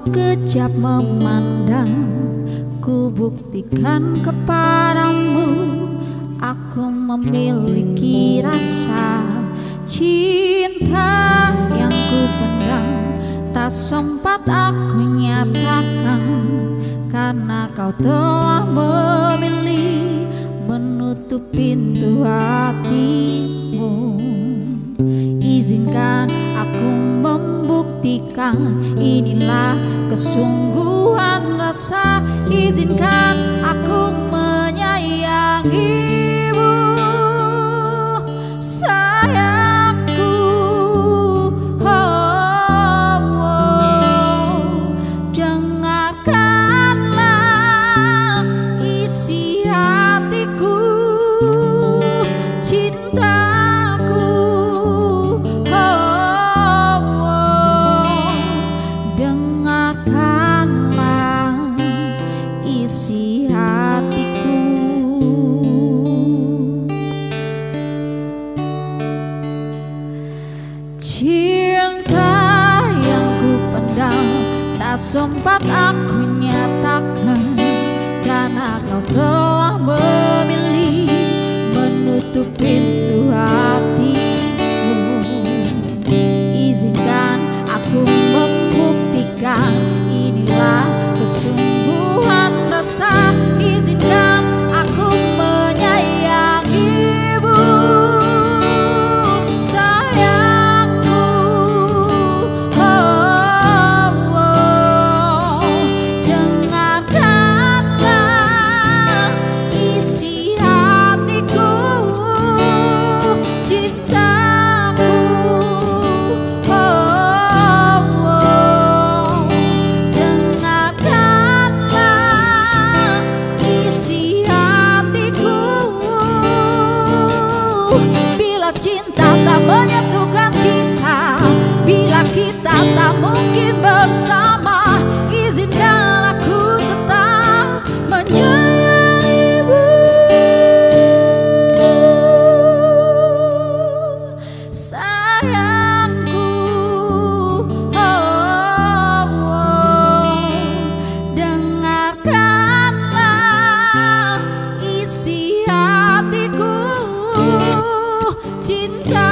sekejap memandang, ku buktikan kepadamu aku memiliki rasa cinta yang ku pendam. Tak sempat aku nyatakan karena kau telah memilih menutup pintu hatimu. Izinkan aku membuktikan inilah kesungguhan rasa. Izinkan aku menyayangimu, sayangku. Dengarkanlah isi hatiku, cintaku. Dengarkanlah isi hatiku. Cinta yang ku pendam tak sempat aku nyatakan karena kau telah memilih menutup pintu hatimu. Izinkan aku membuktikan inilah kesungguhan rasa. Izinkan aku menyayangimu, sayangku. Dengarkanlah isi hatiku, cintaku. Dengarkanlah isi hatiku. Bila cinta tak menyatukan kita, bila kita tak mungkin bersama, izinkan aku tetap menyayangimu, sayangku. Dengarkanlah isi hatiku, cinta.